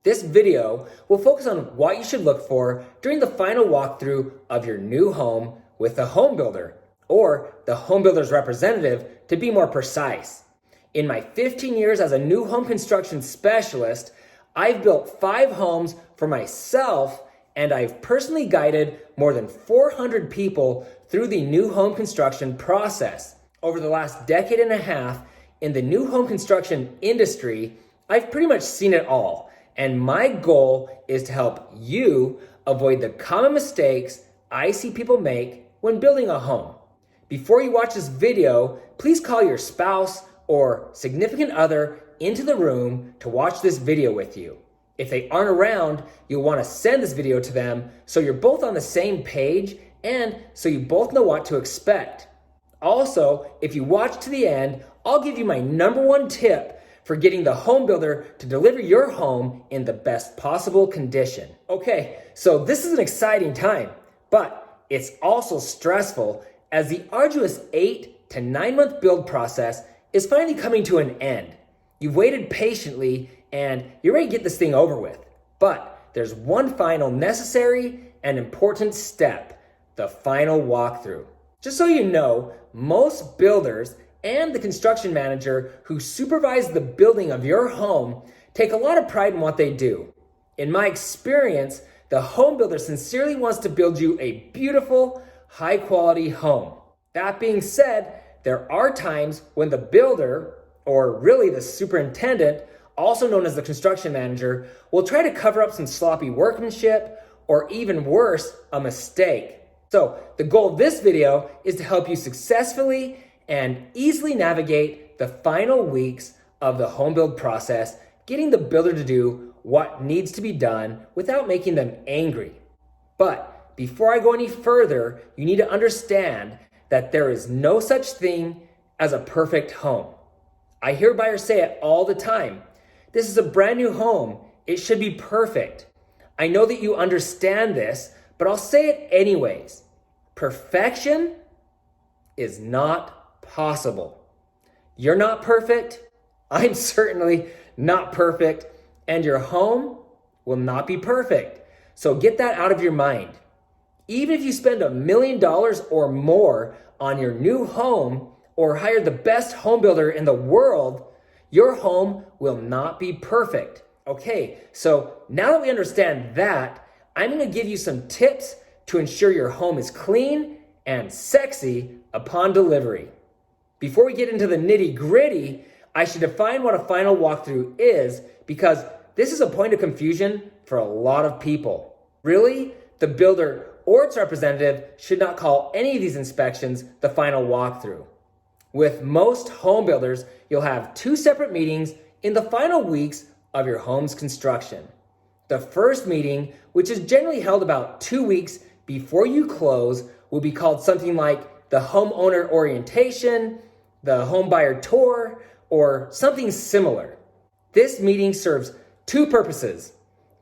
This video will focus on what you should look for during the final walkthrough of your new home with a home builder, or the home builder's representative to be more precise. In my 15 years as a new home construction specialist, I've built 5 homes for myself, and I've personally guided more than 400 people through the new home construction process. Over the last decade and a half in the new home construction industry, I've pretty much seen it all. And my goal is to help you avoid the common mistakes I see people make when building a home. Before you watch this video, please call your spouse or significant other into the room to watch this video with you. If they aren't around, you'll want to send this video to them so you're both on the same page and so you both know what to expect. Also, if you watch to the end, I'll give you my #1 tip for getting the home builder to deliver your home in the best possible condition. Okay, so this is an exciting time, but it's also stressful as the arduous 8 to 9 month build process is finally coming to an end. You've waited patiently and you're ready to get this thing over with. But there's one final necessary and important step, the final walkthrough. Just so you know, most builders and the construction manager who supervise the building of your home take a lot of pride in what they do. In my experience, the home builder sincerely wants to build you a beautiful, high quality home. That being said, there are times when the builder, or really the superintendent, also known as the construction manager, will try to cover up some sloppy workmanship or even worse, a mistake. So the goal of this video is to help you successfully and easily navigate the final weeks of the home build process, getting the builder to do what needs to be done without making them angry. But before I go any further, you need to understand that there is no such thing as a perfect home. I hear buyers say it all the time. This is a brand new home. It should be perfect. I know that you understand this, but I'll say it anyways. Perfection is not possible. You're not perfect. I'm certainly not perfect. And your home will not be perfect. So get that out of your mind. Even if you spend $1 million or more on your new home or hire the best home builder in the world, your home will not be perfect. Okay, so now that we understand that, I'm going to give you some tips to ensure your home is clean and sexy upon delivery. Before we get into the nitty-gritty, I should define what a final walkthrough is because this is a point of confusion for a lot of people. Really, the builder or its representative should not call any of these inspections the final walkthrough. With most home builders, you'll have 2 separate meetings in the final weeks of your home's construction. The first meeting, which is generally held about 2 weeks before you close, will be called something like the homeowner orientation, the home buyer tour, or something similar. This meeting serves 2 purposes.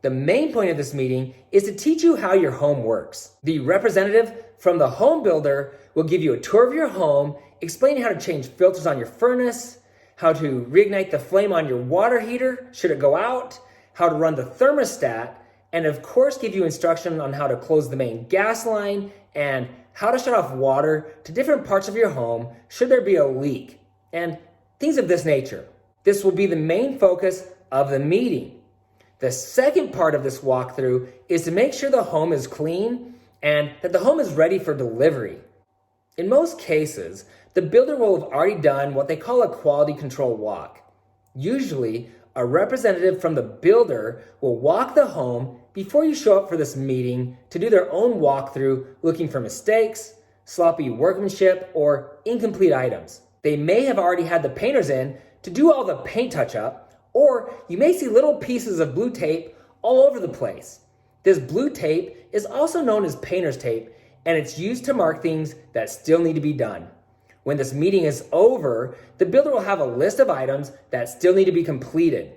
The main point of this meeting is to teach you how your home works. The representative from the home builder will give you a tour of your home, explaining how to change filters on your furnace, how to reignite the flame on your water heater should it go out, how to run the thermostat, and of course give you instruction on how to close the main gas line and how to shut off water to different parts of your home should there be a leak, and things of this nature. This will be the main focus of the meeting. The second part of this walkthrough is to make sure the home is clean and that the home is ready for delivery. In most cases, the builder will have already done what they call a quality control walk. Usually, a representative from the builder will walk the home before you show up for this meeting to do their own walkthrough, looking for mistakes, sloppy workmanship, or incomplete items. They may have already had the painters in to do all the paint touch-up, or you may see little pieces of blue tape all over the place. This blue tape is also known as painter's tape, and it's used to mark things that still need to be done. When this meeting is over, the builder will have a list of items that still need to be completed.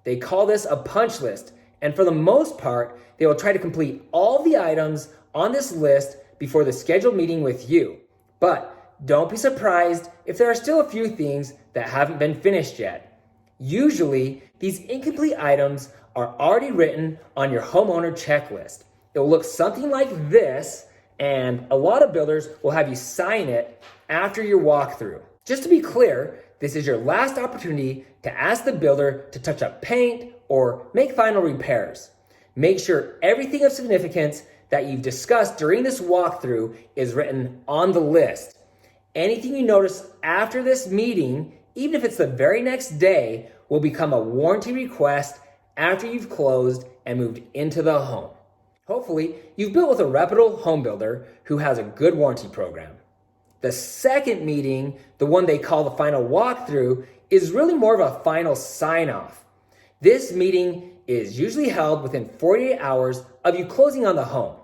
They call this a punch list, and for the most part, they will try to complete all the items on this list before the scheduled meeting with you. But don't be surprised if there are still a few things that haven't been finished yet. Usually, these incomplete items are already written on your homeowner checklist. It will look something like this, and a lot of builders will have you sign it after your walkthrough. Just to be clear, this is your last opportunity to ask the builder to touch up paint or make final repairs. Make sure everything of significance that you've discussed during this walkthrough is written on the list. Anything you notice after this meeting, even if it's the very next day, will become a warranty request after you've closed and moved into the home. Hopefully, you've built with a reputable home builder who has a good warranty program. The second meeting, the one they call the final walkthrough, is really more of a final sign-off. This meeting is usually held within 48 hours of you closing on the home.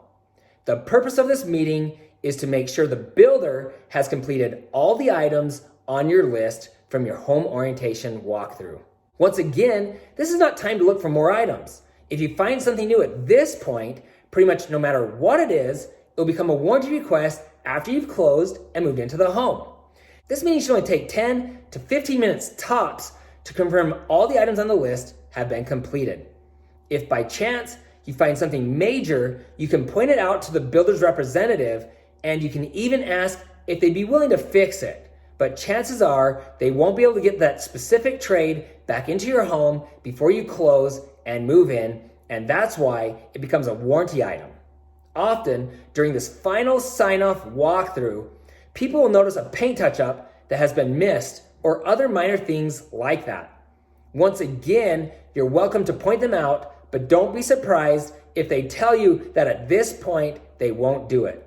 The purpose of this meeting is to make sure the builder has completed all the items on your list from your home orientation walkthrough. Once again, this is not time to look for more items. If you find something new at this point, pretty much no matter what it is, it'll become a warranty request after you've closed and moved into the home. This meeting should only take 10 to 15 minutes tops to confirm all the items on the list have been completed. If by chance you find something major, you can point it out to the builder's representative, and you can even ask if they'd be willing to fix it. But chances are they won't be able to get that specific trade back into your home before you close and move in, and that's why it becomes a warranty item. Often, during this final sign-off walkthrough, people will notice a paint touch-up that has been missed or other minor things like that. Once again, you're welcome to point them out, but don't be surprised if they tell you that at this point, they won't do it.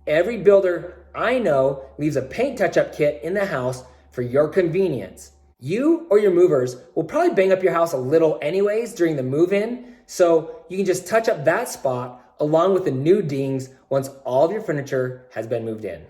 Every builder I know leaves a paint touch-up kit in the house for your convenience. You or your movers will probably bang up your house a little anyways during the move-in, so you can just touch up that spot along with the new dings once all of your furniture has been moved in.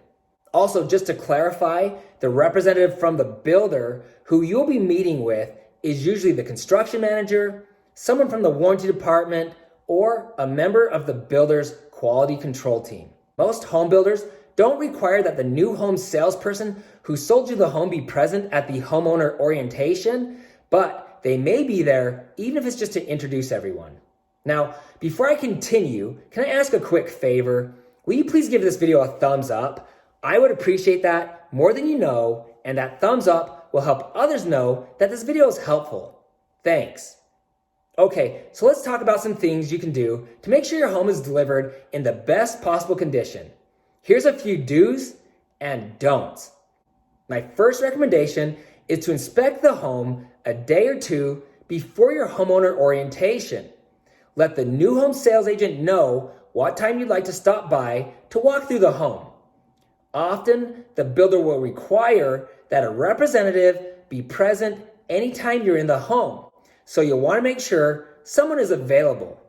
Also, just to clarify, the representative from the builder who you'll be meeting with is usually the construction manager, someone from the warranty department, or a member of the builder's quality control team. Most home builders don't require that the new home salesperson who sold you the home be present at the homeowner orientation, but they may be there even if it's just to introduce everyone. Now, before I continue, can I ask a quick favor? Will you please give this video a thumbs up? I would appreciate that more than you know, and that thumbs up will help others know that this video is helpful. Thanks. Okay, so let's talk about some things you can do to make sure your home is delivered in the best possible condition. Here's a few do's and don'ts. My first recommendation is to inspect the home a day or two before your homeowner orientation. Let the new home sales agent know what time you'd like to stop by to walk through the home. Often, the builder will require that a representative be present anytime you're in the home, so you'll want to make sure someone is available.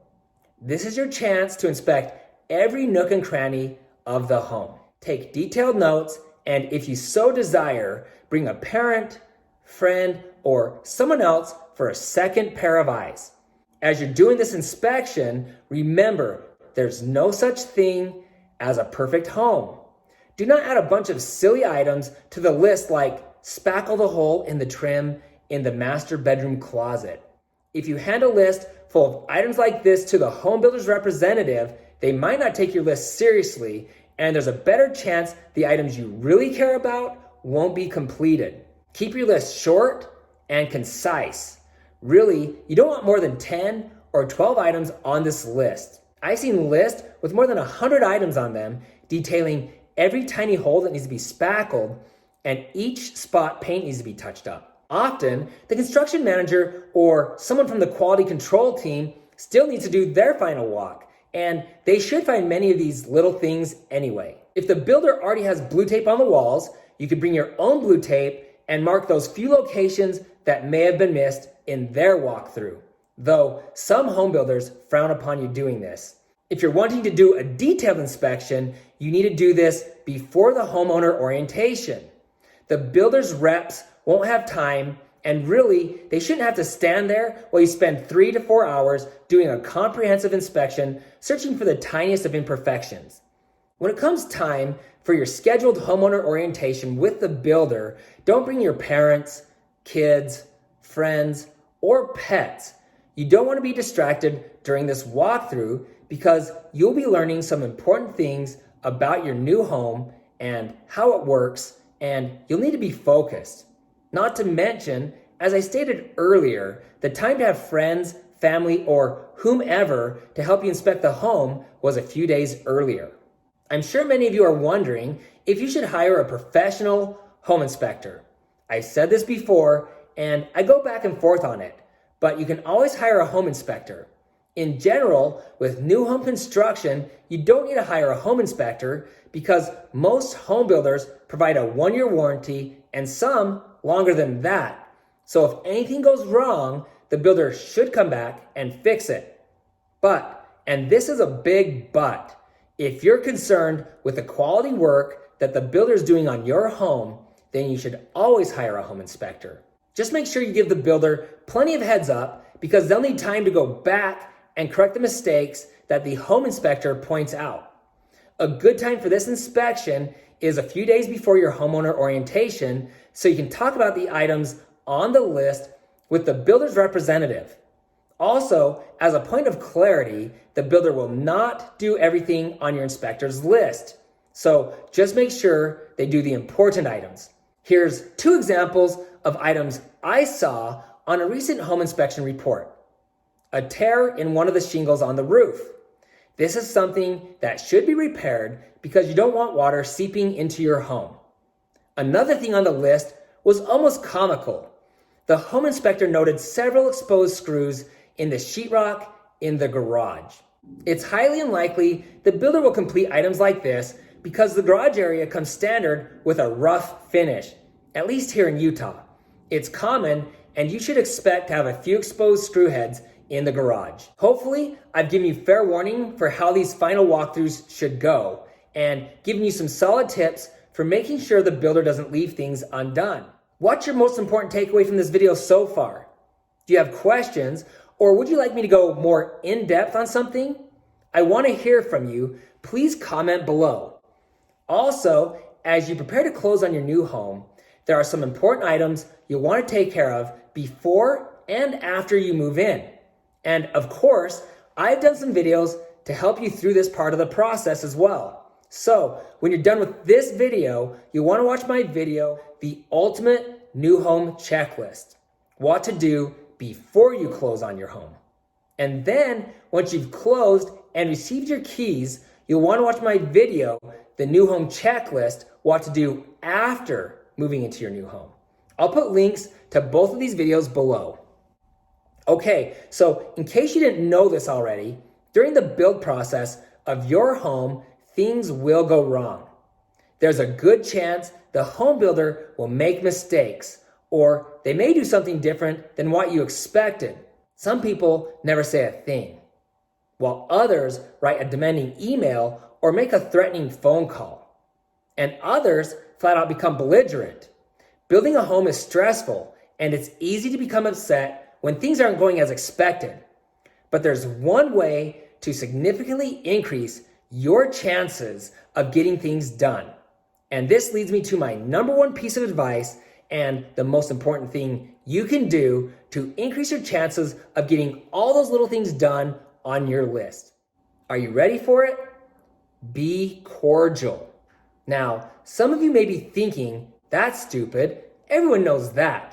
This is your chance to inspect every nook and cranny of the home. Take detailed notes, and if you so desire, bring a parent, friend, or someone else for a second pair of eyes. As you're doing this inspection, remember, there's no such thing as a perfect home. Do not add a bunch of silly items to the list like spackle the hole in the trim in the master bedroom closet. If you hand a list full of items like this to the home builder's representative, they might not take your list seriously, and there's a better chance the items you really care about won't be completed. Keep your list short and concise. Really, you don't want more than 10 or 12 items on this list. I've seen lists with more than 100 items on them detailing every tiny hole that needs to be spackled and each spot paint needs to be touched up. Often, the construction manager or someone from the quality control team still needs to do their final walk, and they should find many of these little things anyway. If the builder already has blue tape on the walls, you could bring your own blue tape and mark those few locations that may have been missed in their walkthrough, though some home builders frown upon you doing this. If you're wanting to do a detailed inspection, you need to do this before the homeowner orientation. The builder's reps won't have time, and really, they shouldn't have to stand there while you spend 3 to 4 hours doing a comprehensive inspection, searching for the tiniest of imperfections. When it comes time for your scheduled homeowner orientation with the builder, don't bring your parents, kids, friends, or pets. You don't want to be distracted during this walkthrough because you'll be learning some important things about your new home and how it works, and you'll need to be focused. Not to mention, as I stated earlier, the time to have friends, family, or whomever to help you inspect the home was a few days earlier. I'm sure many of you are wondering if you should hire a professional home inspector. I've said this before, and I go back and forth on it, but you can always hire a home inspector. In general, with new home construction, you don't need to hire a home inspector because most home builders provide a 1-year warranty and some longer than that. So if anything goes wrong, the builder should come back and fix it. But, and this is a big but, if you're concerned with the quality work that the builder is doing on your home, then you should always hire a home inspector. Just make sure you give the builder plenty of heads up because they'll need time to go back and correct the mistakes that the home inspector points out. A good time for this inspection is a few days before your homeowner orientation so you can talk about the items on the list with the builder's representative. Also, as a point of clarity, the builder will not do everything on your inspector's list. So just make sure they do the important items. Here's 2 examples of items I saw on a recent home inspection report. A tear in one of the shingles on the roof. This is something that should be repaired because you don't want water seeping into your home. Another thing on the list was almost comical. The home inspector noted several exposed screws in the sheetrock in the garage. It's highly unlikely the builder will complete items like this because the garage area comes standard with a rough finish, at least here in Utah. It's common, and you should expect to have a few exposed screw heads in the garage. Hopefully, I've given you fair warning for how these final walkthroughs should go and given you some solid tips for making sure the builder doesn't leave things undone. What's your most important takeaway from this video so far? Do you have questions, or would you like me to go more in-depth on something? I want to hear from you. Please comment below. Also, as you prepare to close on your new home, there are some important items you'll want to take care of before and after you move in. And of course, I've done some videos to help you through this part of the process as well. So when you're done with this video, you'll want to watch my video, The Ultimate New Home Checklist. What to do before you close on your home. And then once you've closed and received your keys, you'll want to watch my video, The New Home Checklist, What to do after moving into your new home. I'll put links to both of these videos below. Okay, so in case you didn't know this already, during the build process of your home, things will go wrong. There's a good chance the home builder will make mistakes, or they may do something different than what you expected. Some people never say a thing, while others write a demanding email or make a threatening phone call. And others flat out become belligerent. Building a home is stressful, and it's easy to become upset when things aren't going as expected. But there's one way to significantly increase your chances of getting things done. And this leads me to my number 1 piece of advice and the most important thing you can do to increase your chances of getting all those little things done on your list. Are you ready for it? Be cordial. Now, some of you may be thinking, that's stupid. Everyone knows that.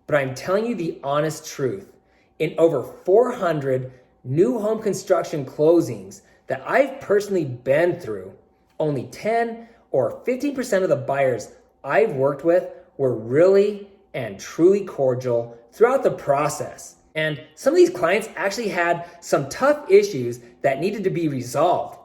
But I'm telling you the honest truth. In over 400 new home construction closings that I've personally been through, only 10 or 15% of the buyers I've worked with were really and truly cordial throughout the process. And some of these clients actually had some tough issues that needed to be resolved.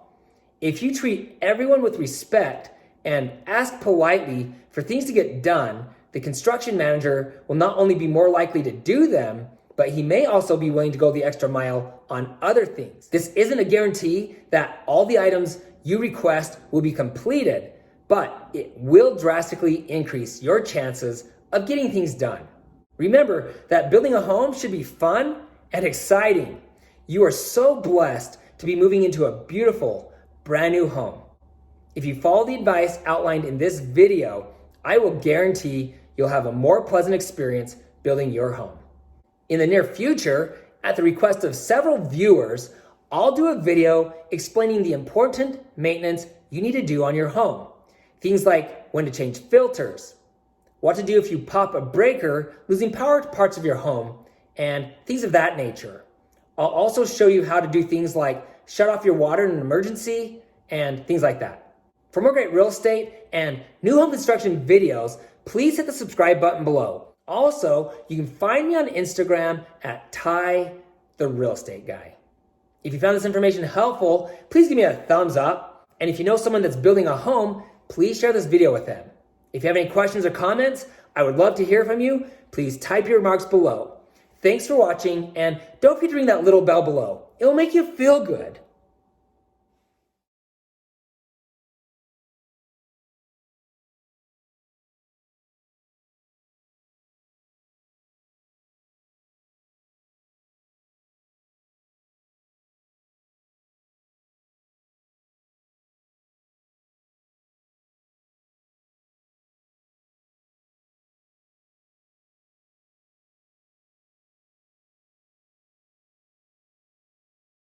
If you treat everyone with respect and ask politely for things to get done, the construction manager will not only be more likely to do them, but he may also be willing to go the extra mile on other things. This isn't a guarantee that all the items you request will be completed, but it will drastically increase your chances of getting things done. Remember that building a home should be fun and exciting. You are so blessed to be moving into a beautiful, brand new home. If you follow the advice outlined in this video, I will guarantee you'll have a more pleasant experience building your home. In the near future, at the request of several viewers, I'll do a video explaining the important maintenance you need to do on your home. Things like when to change filters, what to do if you pop a breaker, losing power to parts of your home, and things of that nature. I'll also show you how to do things like shut off your water in an emergency and things like that. For more great real estate and new home construction videos, please hit the subscribe button below. Also, you can find me on Instagram at Ty the Real Estate Guy. If you found this information helpful, please give me a thumbs up. And if you know someone that's building a home, please share this video with them. If you have any questions or comments, I would love to hear from you. Please type your remarks below. Thanks for watching, and don't forget to ring that little bell below. It will make you feel good.